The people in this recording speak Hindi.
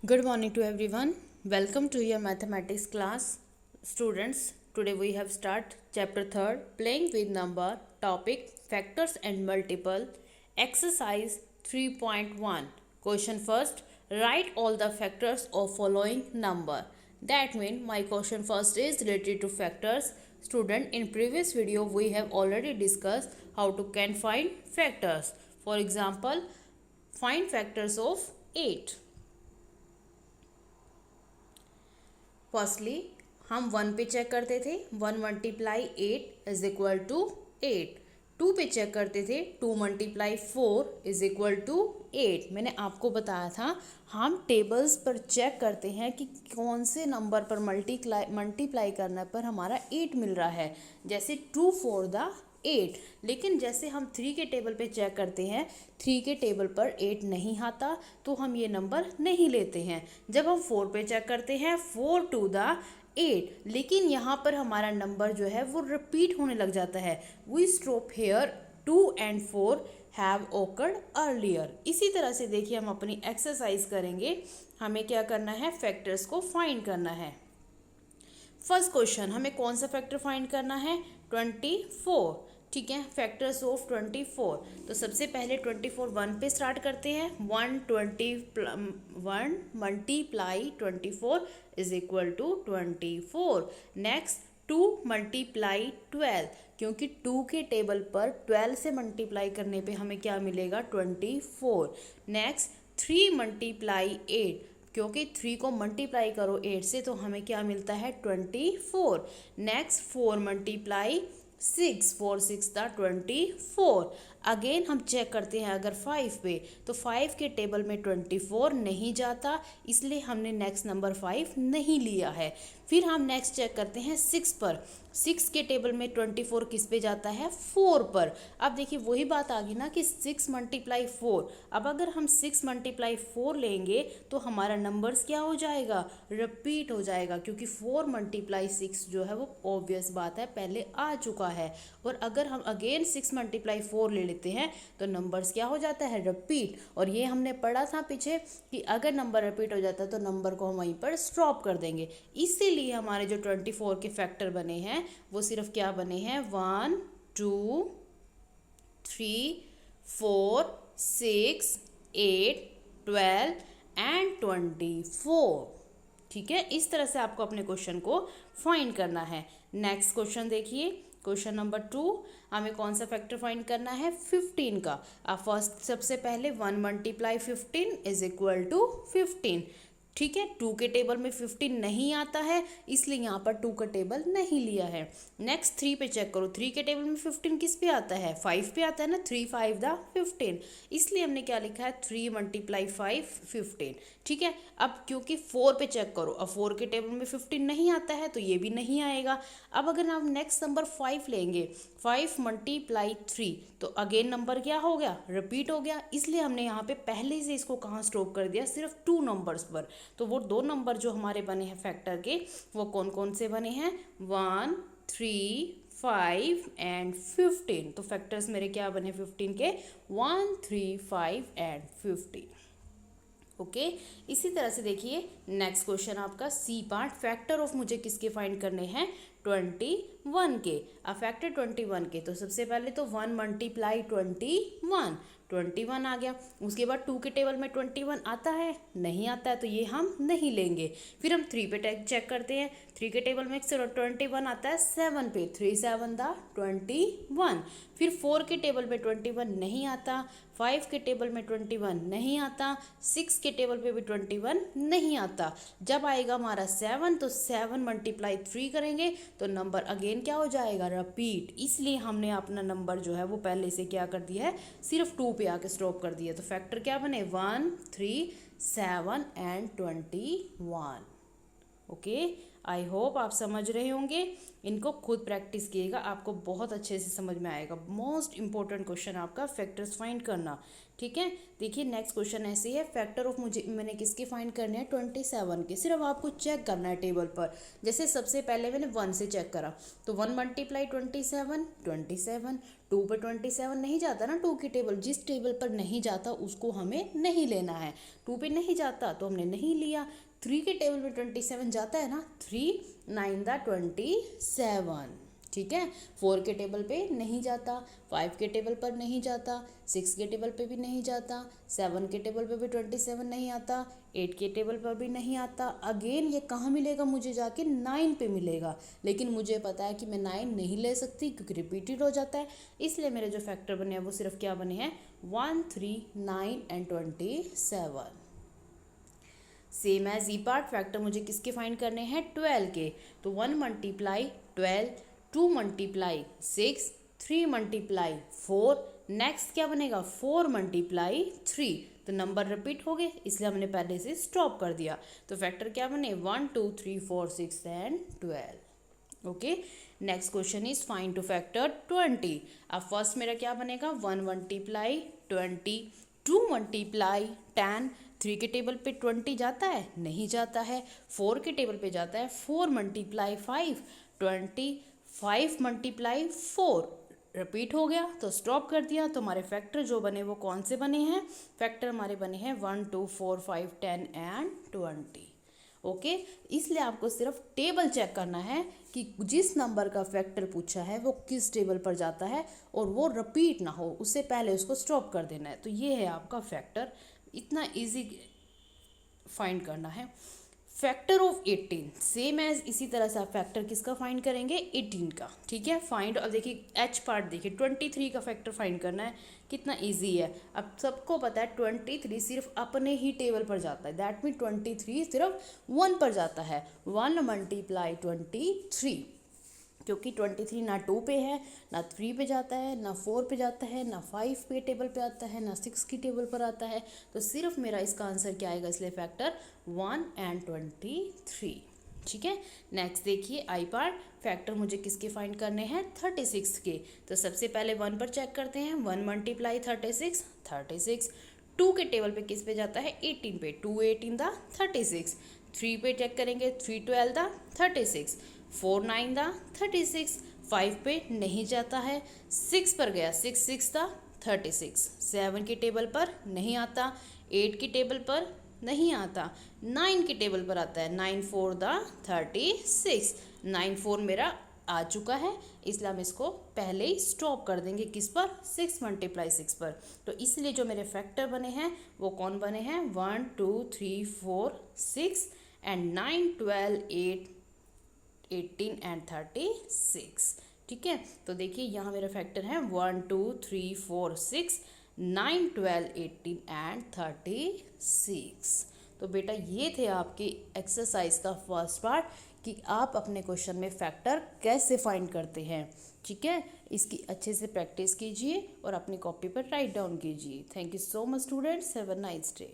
Good morning to everyone. Welcome to your mathematics class. Students, today we have start chapter 3rd playing with number topic factors and multiple exercise 3.1. Question first, write all the factors of following number. That means my question first is related to factors. Student, in previous video we have already discussed how to can find factors. For example, find factors of 8. Firstly हम 1 पे चेक करते थे 1 मल्टीप्लाई 8 इज इक्वल टू 8। 2 पे चेक करते थे 2 मल्टीप्लाई 4 इज इक्वल टू 8। मैंने आपको बताया था हम टेबल्स पर चेक करते हैं कि कौन से नंबर पर मल्टीप्लाई करने पर हमारा 8 मिल रहा है। जैसे 2 4 द 8, लेकिन जैसे हम 3 के टेबल पे चेक करते हैं 3 के टेबल पर 8 नहीं आता तो हम ये नंबर नहीं लेते हैं। जब हम 4 पे चेक करते हैं 4 2 द 8, लेकिन यहाँ पर हमारा नंबर जो है वो रिपीट होने लग जाता है। We stop here 2 and 4 have occurred earlier. इसी तरह से देखिए हम अपनी एक्सरसाइज करेंगे। हमें क्या करना है, फैक्टर्स को फाइंड करना है। फर्स्ट क्वेश्चन, हमें कौन सा फैक्टर फाइंड करना है, 24। ठीक है, फैक्टर्स ऑफ 24। तो सबसे पहले 24 1 पे स्टार्ट करते हैं। 1 multiply 24 is equal to 24। Next 2 multiply 12, क्योंकि 2 के टेबल पर 12 से मल्टीप्लाई करने पे हमें क्या मिलेगा, 24। नेक्स्ट 3 मल्टीप्लाई 8, क्योंकि 3 को मल्टीप्लाई करो 8 से तो हमें क्या मिलता है, 24। Next 4 multiply 6, 4 6 the 24। अगेन हम चेक करते हैं अगर 5 पे, तो 5 के टेबल में 24 नहीं जाता, इसलिए हमने नेक्स्ट नंबर 5 नहीं लिया है। फिर हम नेक्स्ट चेक करते हैं 6 पर। 6 के टेबल में 24 किस पे जाता है, 4 पर। अब देखिए वही बात आ गई ना कि 6 मल्टीप्लाई 4। अब अगर हम 6 मल्टीप्लाई 4 लेंगे तो हमारा नंबर्स क्या हो जाएगा, रिपीट हो जाएगा, क्योंकि 4 मल्टीप्लाई 6 जो है वो ऑब्वियस बात है पहले आ चुका है। और अगर हम अगेन 6 मल्टीप्लाई 4 ले लेते हैं तो नंबर्स क्या हो जाता है, रिपीट। और ये हमने पढ़ा था पीछे कि अगर नंबर रिपीट हो जाता है तो नंबर को हम वहीं पर स्टॉप कर देंगे। इसीलिए हमारे जो 24 के फैक्टर बने हैं वो सिर्फ क्या बने हैं, 1 2 3 4 6 8 12 एंड 24। ठीक है, इस तरह से आपको अपने क्वेश्चन को फाइंड करना है। नेक्स्ट क्वेश्चन देखिए, क्वेश्चन नंबर 2, हमें कौन सा फैक्टर फाइंड करना है, 15 का। अब फर्स्ट सबसे पहले 1 मल्टीप्लाई 15 इज इक्वल टू 15। ठीक है, 2 के टेबल में 15 नहीं आता है, इसलिए यहाँ पर 2 का टेबल नहीं लिया है। नेक्स्ट 3 पे चेक करो, 3 के टेबल में 15 किस पे आता है, 5 पे आता है ना, 3 5 द 15, इसलिए हमने क्या लिखा है, 3 मल्टीप्लाई 5 15। ठीक है, अब क्योंकि 4 पे चेक करो, अब 4 के टेबल में 15 नहीं आता है तो ये भी नहीं आएगा। अब अगर हम नेक्स्ट नंबर 5 लेंगे, 5 मल्टीप्लाई 3, तो अगेन नंबर क्या हो गया, रिपीट हो गया, इसलिए हमने यहाँ पे पहले से इसको कहाँ स्टॉप कर दिया, सिर्फ 2 नंबर्स पर। तो वो 2 नंबर जो हमारे बने हैं फैक्टर के, वो कौन कौन से बने हैं, 1 3 5 एंड 15। तो फैक्टर्स मेरे क्या बने 15 के, 1 3 5 एंड 15। ओके, इसी तरह से देखिए नेक्स्ट क्वेश्चन आपका सी पार्ट, फैक्टर ऑफ मुझे किसके फाइंड करने हैं, 21 के। अब फैक्टर 21 के, तो सबसे पहले तो 1 मल्टीप्लाई 21 आ गया। उसके बाद 2 के टेबल में 21 आता है, नहीं आता है, तो ये हम नहीं लेंगे। फिर हम 3 पे चेक करते हैं, 3 के टेबल में 21 आता है 7 पे, 3 7 द 21। फिर 4 के टेबल में 21 नहीं आता, 5 के टेबल में 21 नहीं आता, 6 के टेबल पे भी 21 नहीं आता। जब आएगा हमारा 7, तो 7 मल्टीप्लाई 3 करेंगे तो नंबर अगेन क्या हो जाएगा, रिपीट। इसलिए हमने अपना नंबर जो है वो पहले से क्या कर दिया है, सिर्फ 2 पे आके स्टॉप कर दिया। तो फैक्टर क्या बने, 1 3 7 एंड 21। ओके, आई होप आप समझ रहे होंगे। इनको खुद प्रैक्टिस कीजिएगा, आपको बहुत अच्छे से समझ में आएगा। मोस्ट इंपॉर्टेंट क्वेश्चन आपका फैक्टर्स फाइंड करना, ठीक है। देखिए नेक्स्ट क्वेश्चन ऐसे है, फैक्टर ऑफ मैंने किसके फाइंड करने हैं 27 के। सिर्फ आपको चेक करना है टेबल पर। जैसे सबसे पहले मैंने 1 से चेक करा तो 1 मल्टीप्लाई 27, 2 पे 27 नहीं जाता ना 2 की टेबल, जिस टेबल पर नहीं जाता उसको हमें नहीं लेना है। 2 पे नहीं जाता तो हमने नहीं लिया। 3 के टेबल पे 27 जाता है ना, 3 9 दा 27, ठीक है। 4 के टेबल पे नहीं जाता, 5 के टेबल पर नहीं जाता, 6 के टेबल पे भी नहीं जाता, 7 के टेबल पे भी 27 नहीं आता, 8 के टेबल पर भी नहीं आता। अगेन ये कहाँ मिलेगा मुझे, जाके 9 पे मिलेगा, लेकिन मुझे पता है कि मैं 9 नहीं ले सकती क्योंकि रिपीटेड हो जाता है। इसलिए मेरे जो फैक्टर बने हैं वो सिर्फ क्या बने हैं 1, 3, 9 and 27। Same as E part, factor मुझे किसके फाइंड करने हैं 12 के। तो 1 मल्टीप्लाई 12, 2 मल्टीप्लाई 6, 3 मल्टीप्लाई 4, नेक्स्ट क्या बनेगा 4 मल्टीप्लाई 3। तो नंबर रिपीट हो गए इसलिए हमने पहले से स्टॉप कर दिया। तो फैक्टर क्या बने 1, 2, 3, 4, 6 and 12। Okay, next question is find two factor 20। अब फर्स्ट मेरा क्या बनेगा 1 मल्टीप्लाई 20, 2 मल्टीप्लाई 10, 3 के टेबल पे 20 जाता है नहीं जाता है, 4 के टेबल पे जाता है, 4 मल्टीप्लाई 5, 20, 5 मल्टीप्लाई 4 रिपीट हो गया तो स्टॉप कर दिया। तो हमारे फैक्टर जो बने वो कौन से बने हैं, फैक्टर हमारे बने हैं 1, 2, 4, 5, 10 एंड 20। ओके, इसलिए आपको सिर्फ टेबल चेक करना है कि जिस नंबर का फैक्टर पूछा है वो किस टेबल पर जाता है और वो रिपीट ना हो, उससे पहले उसको स्टॉप कर देना है। तो ये है आपका फैक्टर, इतना इजी फाइंड करना है। फैक्टर ऑफ 18 सेम एज इसी तरह से आप फैक्टर किसका फाइंड करेंगे 18 का, ठीक है। फाइंड, अब देखिए एच पार्ट देखिए 23 का फैक्टर फाइंड करना है, कितना इजी है। अब सबको पता है 23 सिर्फ अपने ही टेबल पर जाता है, दैट मीन 23 सिर्फ 1 पर जाता है। 1 मल्टीप्लाई 23, क्योंकि 23 ना 2 पे है, ना 3 पे जाता है, ना 4 पे जाता है, ना 5 पे टेबल पे आता है, ना 6 की टेबल पर आता है। तो सिर्फ मेरा इसका आंसर क्या आएगा, इसलिए फैक्टर 1 एंड 23, ठीक है। नेक्स्ट देखिए आई पार्ट, फैक्टर मुझे किसके फाइंड करने हैं 36 के। तो सबसे पहले 1 पर चेक करते हैं, 1 मल्टीप्लाई 36, 36, 2 के टेबल पे किस पे जाता है 18 पे, 2 18 दा 36, 3 पे चेक करेंगे 3 12 दा 36, 4 9 दा 36, 5 पे नहीं जाता है, 6 पर गया 6 6 दा 36, 7 की टेबल पर नहीं आता, 8 की टेबल पर नहीं आता, 9 की टेबल पर आता है, 9 4 दा 36, 9 4 मेरा आ चुका है, इसलिए हम इसको पहले ही स्टॉप कर देंगे किस पर 6 मल्टीप्लाई 6 पर। तो इसलिए जो मेरे फैक्टर बने हैं वो कौन बने हैं 1 2 3 4 6 एंड 9 12 8 18 एंड 36, ठीक है। तो देखिए यहाँ मेरा फैक्टर है 1 2 3 4 6 9 12 18 एंड 36। तो बेटा ये थे आपके एक्सरसाइज का फर्स्ट पार्ट कि आप अपने क्वेश्चन में फैक्टर कैसे फाइंड करते हैं, ठीक है। इसकी अच्छे से प्रैक्टिस कीजिए और अपनी कॉपी पर राइट डाउन कीजिए। Thank you so much students, have a nice day.